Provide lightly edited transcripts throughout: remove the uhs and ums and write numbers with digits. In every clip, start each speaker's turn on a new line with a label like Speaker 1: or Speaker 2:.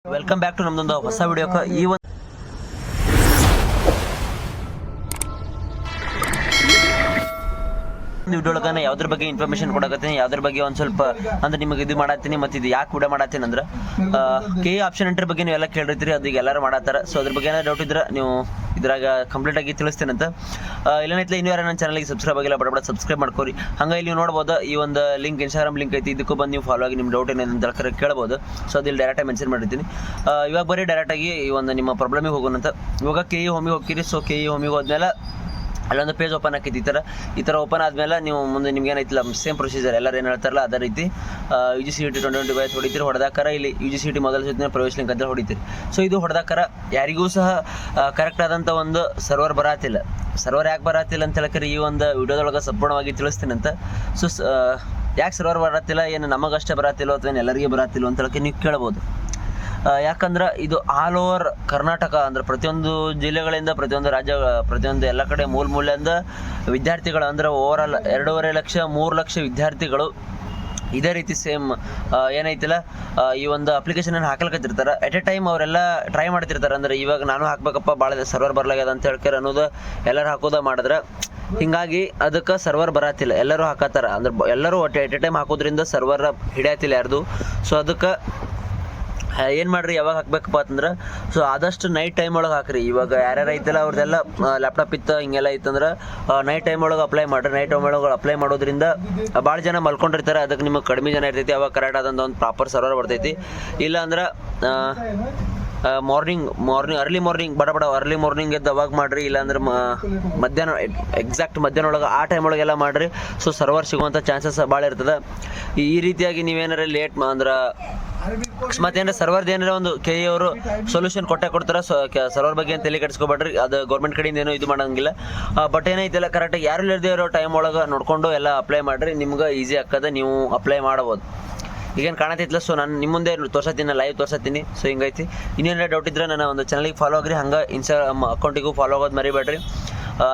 Speaker 1: Welcome back to ನಮ್ದೊಂದು ಹೊಸ ವಿಡಿಯೋಕ್ಕೆ ಈ ಒಂದು ವಿಡಿಯೋಳಗನ ಯಾವ್ದ್ರ ಬಗ್ಗೆ ಇನ್ಫಾರ್ಮೇಶನ್ ಕೊಡಕತ್ತೀನಿ, ಯಾವ್ದ್ರ ಬಗ್ಗೆ ಒಂದು ಸ್ವಲ್ಪ ಅಂದ್ರೆ ನಿಮಗೆ ಇದು ಮಾಡತ್ತೀನಿ. ಮತ್ತು ಇದು ಯಾಕೆ ವಿಡಿಯೋ ಮಾಡತ್ತೀನಿ ಅಂದ್ರೆ ಕೆ ಆಪ್ಷನ್ ಎಂಟ್ರಿ ಬಗ್ಗೆ ನೀವೆಲ್ಲ ಕೇಳಿರ್ತೀರಿ, ಅದು ಈಗ ಎಲ್ಲರೂ ಮಾಡತ್ತಾರ. ಸೊ ಅದ್ರ ಬಗ್ಗೆ ಏನಾದ್ರು ಡೌಟ್ ಇದ್ರೆ ನೀವು ಇದ್ರಾಗ ಕಂಪ್ಲೀಟ್ ಆಗಿ ತಿಳಿಸ್ತೇನೆ ಅಂತ. ಇಲ್ಲನೈತ್ಲೆ ಇನ್ನೂ ಯಾರು ನನ್ನ ಚಾನಲ್ಗೆ ಸಬ್ಸ್ಕ್ರೈಬ್ ಆಗಿಲ್ಲ ಬಡ ಸಬ್ಸ್ಕ್ರೈಬ್ ಮಾಡ್ಕೋರಿ. ಹಂಗೆ ಇಲ್ಲಿ ನೀವು ನೋಡ್ಬೋದು ಈ ಒಂದು ಲಿಂಕ್ ಇನ್ಸ್ಟಾಗ್ರಾಮ್ ಲಿಂಕ್ ಐತಿ, ಇದಕ್ಕೂ ಬಂದು ನೀವು ಫಾಲೋ ಆಗಿ ನಿಮ್ಮ ಡೌಟ್ ಏನೇನು ಅಂತ ಕೇಳ್ಬೋದು. ಸೊ ಅದಿಲ್ಲಿ ಡೈರೆಕ್ಟಾಗಿ ಮೆನ್ಷನ್ ಮಾಡಿರ್ತೀನಿ. ಇವಾಗ ಬರೀ ಡೈರೆಕ್ಟಾಗಿ ಈ ಒಂದು ನಿಮ್ಮ ಪ್ರಾಬ್ಲಮಿಗೆ ಹೋಗೋಣ ಅಂತ. ಇವಾಗ ಕೆ ಇ ಹೋಮಿಗೆ ಹೋಗ್ತೀರಿ. ಸೊ ಕೆ ಇ ಹೋಮಿಗೆ ಹೋದ್ಮೇಲೆ ಅಲ್ಲೊಂದು ಪೇಜ್ ಓಪನ್ ಆಕೈತಿ. ಈ ಥರ ಓಪನ್ ಆದಮೇಲೆ ನೀವು ಮುಂದೆ ನಿಮ್ಗೆ ಏನೈತಿಲ್ಲ ಸೇಮ್ ಪ್ರೊಸೀಜರ್ ಎಲ್ಲರೂ ಏನು ಹೇಳ್ತಾರಲ್ಲ ಅದೇ ರೀತಿ UGCET 2025 ಹೊಡಿತೀರಿ. ಹೊಡೆದಾಕರ ಇಲ್ಲಿ UGCET ಮೊದಲ ಸುತ್ತಿನ ಪ್ರವೇಶ ಲಿಂಕ್ ಅಂತ ಹೊಡಿತೀರಿ. ಸೊ ಇದು ಹೊಡೆದಾಕರ ಯಾರಿಗೂ ಸಹ ಕರೆಕ್ಟ್ ಆದಂಥ ಒಂದು ಸರ್ವರ್ ಬರತ್ತಿಲ್ಲ. ಸರ್ವರ್ ಯಾಕೆ ಬರತ್ತಿಲ್ಲ ಅಂತ ಹೇಳ್ಕರಿ ಈ ಒಂದು ವಿಡಿಯೋದೊಳಗೆ ಸಂಪೂರ್ಣವಾಗಿ ತಿಳಿಸ್ತೀನಿ ಅಂತ. ಸೊ ಯಾಕೆ ಸರ್ವರ್ ಬರತ್ತಿಲ್ಲ, ಏನು ನಮಗಷ್ಟೇ ಬರತ್ತಿಲ್ಲೋ ಅಥವಾ ಏನು ಎಲ್ಲರಿಗೆ ಬರತ್ತಿಲ್ಲೋ ಅಂತ ಹೇಳಕ್ಕೆ ನೀವು ಕೇಳ್ಬೋದು. ಯಾಕಂದ್ರೆ ಇದು ಆಲ್ ಓವರ್ ಕರ್ನಾಟಕ ಅಂದ್ರೆ ಪ್ರತಿಯೊಂದು ಜಿಲ್ಲೆಗಳಿಂದ, ಪ್ರತಿಯೊಂದು ರಾಜ್ಯ, ಪ್ರತಿಯೊಂದು ಎಲ್ಲ ಕಡೆ ಮೂಲೆಯಿಂದ ವಿದ್ಯಾರ್ಥಿಗಳು ಅಂದ್ರೆ ಓವರಾಲ್ 2.5 ಲಕ್ಷ 3 ಲಕ್ಷ ವಿದ್ಯಾರ್ಥಿಗಳು ಇದೇ ರೀತಿ ಸೇಮ್ ಏನೈತಿಲ್ಲ ಈ ಒಂದು ಅಪ್ಲಿಕೇಶನ್ ಹಾಕಲ್ಕತ್ತಿರ್ತಾರೆ. ಎಟ್ ಎ ಟೈಮ್ ಅವರೆಲ್ಲ ಟ್ರೈ ಮಾಡ್ತಿರ್ತಾರೆ. ಅಂದ್ರೆ ಇವಾಗ ನಾನು ಹಾಕ್ಬೇಕಪ್ಪ, ಭಾಳ ಸರ್ವರ್ ಬರಲಾಗ್ಯದ ಅಂತ ಹೇಳ್ಕರ ಅನ್ನೋದು ಎಲ್ಲರೂ ಹಾಕೋದ ಮಾಡಿದ್ರೆ ಹಿಂಗಾಗಿ ಅದಕ್ಕೆ ಸರ್ವರ್ ಬರತ್ತಿಲ್ಲ. ಎಲ್ಲರೂ ಹಾಕತ್ತಾರ ಅಂದ್ರೆ ಎಲ್ಲರೂ ಒಟ್ಟು ಎಟ್ ಎ ಟೈಮ್ ಹಾಕೋದ್ರಿಂದ ಸರ್ವರ್ ಹಿಡಿಯತ್ತಿಲ್ಲ ಯಾರ್ದು. ಸೊ ಅದಕ್ಕೆ ಏನು ಮಾಡಿರಿ, ಯಾವಾಗ ಹಾಕ್ಬೇಕಪ್ಪ ಅಂತಂದ್ರೆ ಸೊ ಆದಷ್ಟು ನೈಟ್ ಟೈಮ್ ಒಳಗೆ ಹಾಕ್ರಿ. ಇವಾಗ ಯಾರ್ಯಾರು ಐತಲ್ಲ ಅವ್ರದ್ದೆಲ್ಲ ಲ್ಯಾಪ್ಟಾಪ್ ಇತ್ತು ಹಿಂಗೆಲ್ಲ ಇತ್ತಂದ್ರೆ ನೈಟ್ ಟೈಮ್ ಒಳಗೆ ಅಪ್ಲೈ ಮಾಡಿರಿ. ನೈಟ್ ಟೈಮ್ ಒಳಗೆ ಅಪ್ಲೈ ಮಾಡೋದ್ರಿಂದ ಭಾಳ ಜನ ಮಲ್ಕೊಂಡಿರ್ತಾರೆ, ಅದಕ್ಕೆ ನಿಮಗೆ ಕಡಿಮೆ ಜನ ಇರ್ತೈತಿ. ಅವಾಗ ಕರೆಕ್ಟ್ ಆದಂಥ ಒಂದು ಪ್ರಾಪರ್ ಸರ್ವರ್ ಬರ್ತೈತಿ. ಇಲ್ಲ ಅಂದ್ರೆ ಮಾರ್ನಿಂಗ್ ಅರ್ಲಿ ಮಾರ್ನಿಂಗ್ ಬಡ ಅರ್ಲಿ ಮಾರ್ನಿಂಗ್ ಎದ್ದು ಅವಾಗ ಮಾಡಿರಿ. ಇಲ್ಲಾಂದ್ರೆ ಮಧ್ಯಾಹ್ನ ಎಕ್ಸಾಕ್ಟ್ ಮಧ್ಯಾಹ್ನ ಒಳಗೆ ಆ ಟೈಮ್ ಒಳಗೆಲ್ಲ ಮಾಡಿರಿ. ಸೊ ಸರ್ವರ್ ಸಿಗುವಂಥ ಚಾನ್ಸಸ್ ಭಾಳ ಇರ್ತದೆ. ಈ ರೀತಿಯಾಗಿ ನೀವೇನಾರ ಲೇಟ್ ಅಂದ್ರೆ ಅಕಸ್ಮಾತ್ ಏನಾರ ಸರ್ವರ್ದು ಏನಾರ ಒಂದು ಕೆ ಇ ಅವರು ಸೊಲ್ಯೂಷನ್ ಕೊಡ್ತಾರೆ. ಸೊ ಸರ್ವರ್ ಬಗ್ಗೆ ಅಂತ ತಲೆ ಕೆಡಿಸ್ಕೊಬೇಡ್ರಿ, ಅದು ಗೌರ್ಮೆಂಟ್ ಕಡೆಯಿಂದ ಏನೋ ಇದು ಮಾಡೋಂಗಿಲ್ಲ. ಬಟ್ ಏನೈತಿಲ್ಲ ಕರೆಕ್ಟಾಗಿ ಯಾರು ಇಲ್ಲದೇ ಇರೋ ಟೈಮ್ ಒಳಗೆ ನೋಡಿಕೊಂಡು ಎಲ್ಲ ಅಪ್ಲೈ ಮಾಡಿರಿ. ನಿಮ್ಗೆ ಈಸಿ ಆಗ್ತದೆ, ನೀವು ಅಪ್ಲೈ ಮಾಡ್ಬೋದು. ಈಗೇನು ಕಾಣತೈತಿಲ್ಲ. ಸೊ ನಾನು ನಿಮ್ಮ ಮುಂದೆ ತೋರ್ಸತ್ತೀನಿ, ಲೈವ್ ತೋರ್ಸತ್ತೀನಿ. ಸೊ ಹಿಂಗೈತಿ. ಇನ್ನೇನಾರ ಡೌಟ್ ಇದ್ರೆ ನನ್ನ ಒಂದು ಚಾನಲ್ಗೆ ಫಾಲೋ ಆಗಿರಿ. ಹಂಗೆ ಇನ್ಸ್ಟಾಗ್ರಾಮ್ ಅಕೌಂಟಿಗೂ ಫಾಲೋ ಆಗೋದು ಮರಿಬೇಡ್ರಿ.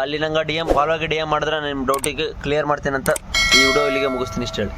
Speaker 1: ಅಲ್ಲಿ ನಂಗೆ DM ಫಾಲೋ ಆಗಿ DM ಮಾಡಿದ್ರೆ ನಿಮ್ಮ ಡೌಟಿಗೆ ಕ್ಲಿಯರ್ ಮಾಡ್ತೀನಿ ಅಂತ ಈ ವಿಡಿಯೋ ಇಲ್ಲಿಗೆ ಮುಗಿಸ್ತೀನಿ ಇಷ್ಟು ಹೇಳಿ.